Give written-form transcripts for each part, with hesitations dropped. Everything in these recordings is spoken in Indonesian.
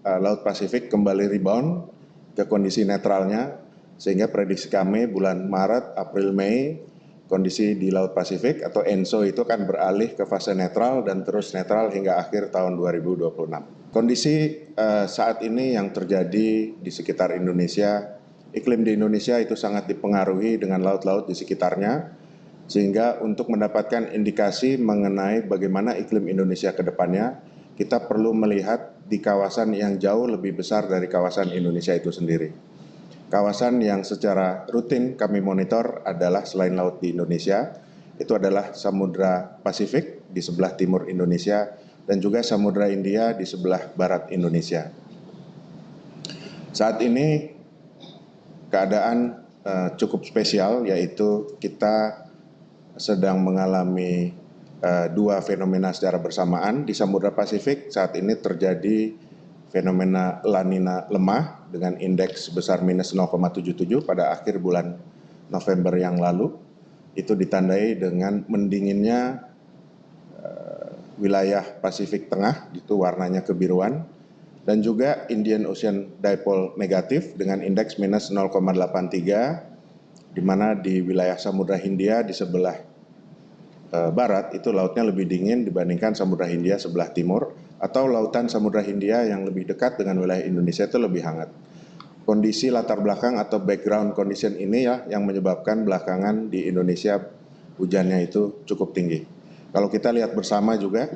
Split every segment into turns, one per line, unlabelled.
Laut Pasifik kembali rebound ke kondisi netralnya, sehingga prediksi kami bulan Maret, April, Mei kondisi di Laut Pasifik atau ENSO itu akan beralih ke fase netral dan terus netral hingga akhir tahun 2026. Kondisi saat ini yang terjadi di sekitar Indonesia, iklim di Indonesia itu sangat dipengaruhi dengan laut-laut di sekitarnya, sehingga untuk mendapatkan indikasi mengenai bagaimana iklim Indonesia ke depannya, kita perlu melihat di kawasan yang jauh lebih besar dari kawasan Indonesia itu sendiri. Kawasan yang secara rutin kami monitor adalah selain laut di Indonesia, itu adalah Samudra Pasifik di sebelah timur Indonesia dan juga Samudra Hindia di sebelah barat Indonesia. Saat ini keadaan cukup spesial, yaitu kita sedang mengalami dua fenomena secara bersamaan. Di Samudra Pasifik saat ini terjadi fenomena La Nina lemah dengan indeks sebesar minus 0,77 pada akhir bulan November yang lalu. Itu ditandai dengan mendinginnya wilayah Pasifik Tengah, itu warnanya kebiruan, dan juga Indian Ocean Dipole negatif dengan indeks minus 0,83, di mana di wilayah Samudra Hindia di sebelah barat itu lautnya lebih dingin dibandingkan Samudra Hindia sebelah timur, atau lautan Samudra Hindia yang lebih dekat dengan wilayah Indonesia itu lebih hangat. Kondisi latar belakang atau background condition ini ya yang menyebabkan belakangan di Indonesia hujannya itu cukup tinggi. Kalau kita lihat bersama juga,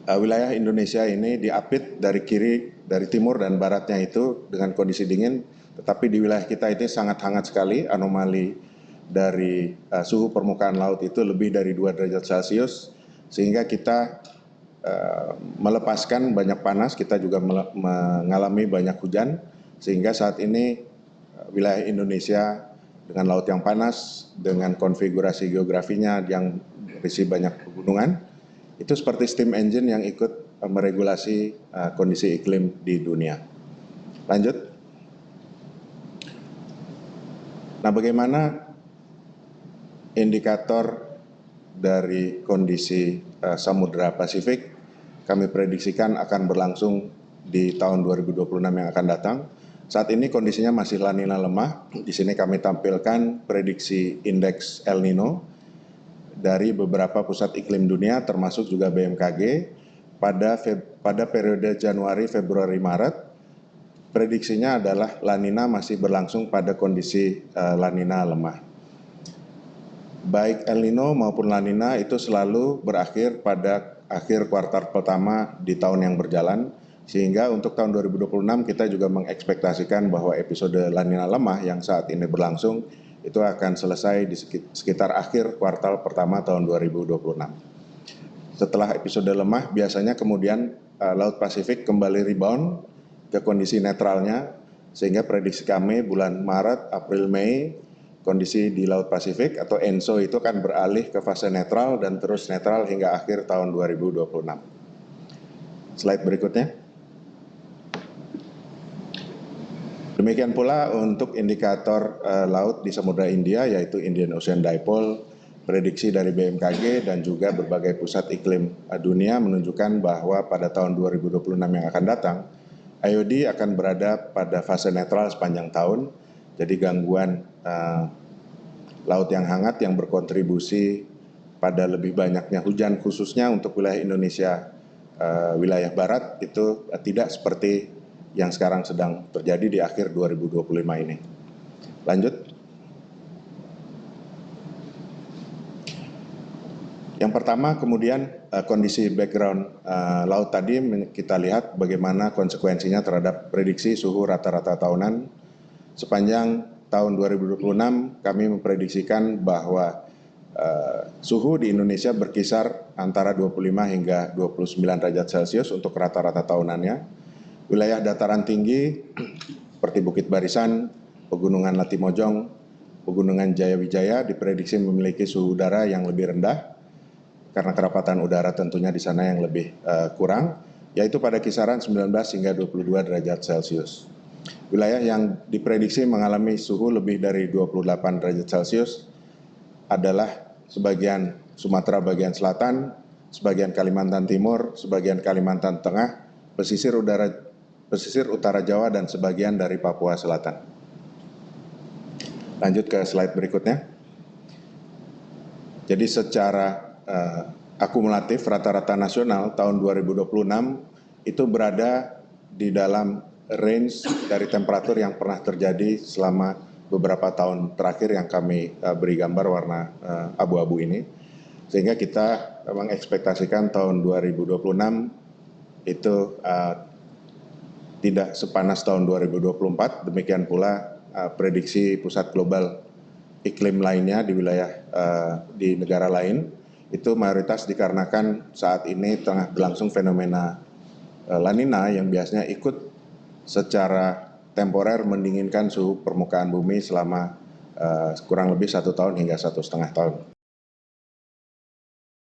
wilayah Indonesia ini diapit dari kiri, dari timur dan baratnya itu dengan kondisi dingin, tetapi di wilayah kita ini sangat hangat sekali. Anomali dari suhu permukaan laut itu lebih dari 2 derajat Celcius, sehingga kita melepaskan banyak panas, kita juga mengalami banyak hujan, sehingga saat ini wilayah Indonesia dengan laut yang panas, dengan konfigurasi geografinya yang berisi banyak pegunungan, itu seperti steam engine yang ikut meregulasi kondisi iklim di dunia. Lanjut. Nah, bagaimana indikator dari kondisi Samudra Pasifik kami prediksikan akan berlangsung di tahun 2026 yang akan datang. Saat ini kondisinya masih La Nina lemah. Di sini kami tampilkan prediksi indeks El Nino dari beberapa pusat iklim dunia termasuk juga BMKG pada periode Januari, Februari, Maret. Prediksinya adalah La Nina masih berlangsung pada kondisi La Nina lemah. Baik El Nino maupun La Nina itu selalu berakhir pada akhir kuartal pertama di tahun yang berjalan, sehingga untuk tahun 2026 kita juga mengekspektasikan bahwa episode La Nina lemah yang saat ini berlangsung itu akan selesai di sekitar akhir kuartal pertama tahun 2026. Setelah episode lemah, biasanya kemudian Laut Pasifik kembali rebound ke kondisi netralnya, sehingga prediksi kami bulan Maret, April, Mei kondisi di Laut Pasifik atau ENSO itu akan beralih ke fase netral dan terus netral hingga akhir tahun 2026. Slide berikutnya. Demikian pula untuk indikator laut di Samudra Hindia, yaitu Indian Ocean Dipole, prediksi dari BMKG dan juga berbagai pusat iklim dunia menunjukkan bahwa pada tahun 2026 yang akan datang, IOD akan berada pada fase netral sepanjang tahun. Jadi gangguan laut yang hangat yang berkontribusi pada lebih banyaknya hujan khususnya untuk wilayah Indonesia, wilayah barat itu tidak seperti yang sekarang sedang terjadi di akhir 2025 ini. Lanjut. Yang pertama kemudian kondisi background laut tadi kita lihat bagaimana konsekuensinya terhadap prediksi suhu rata-rata tahunan. Sepanjang tahun 2026 kami memprediksikan bahwa suhu di Indonesia berkisar antara 25 hingga 29 derajat Celcius untuk rata-rata tahunannya. Wilayah dataran tinggi seperti Bukit Barisan, Pegunungan Latimojong, Pegunungan Jayawijaya diprediksi memiliki suhu udara yang lebih rendah karena kerapatan udara tentunya di sana yang lebih kurang, yaitu pada kisaran 19 hingga 22 derajat Celcius. Wilayah yang diprediksi mengalami suhu lebih dari 28 derajat Celcius adalah sebagian Sumatera bagian selatan, sebagian Kalimantan Timur, sebagian Kalimantan Tengah, pesisir utara Jawa dan sebagian dari Papua Selatan. Lanjut ke slide berikutnya. Jadi secara akumulatif rata-rata nasional tahun 2026 itu berada di dalam range dari temperatur yang pernah terjadi selama beberapa tahun terakhir yang kami beri gambar warna abu-abu ini. Sehingga kita mengekspektasikan tahun 2026 itu tidak sepanas tahun 2024, demikian pula prediksi Pusat Global Iklim lainnya di wilayah di negara lain itu mayoritas dikarenakan saat ini tengah berlangsung fenomena La Nina yang biasanya ikut secara temporer mendinginkan suhu permukaan bumi selama kurang lebih 1 tahun hingga 1,5 tahun.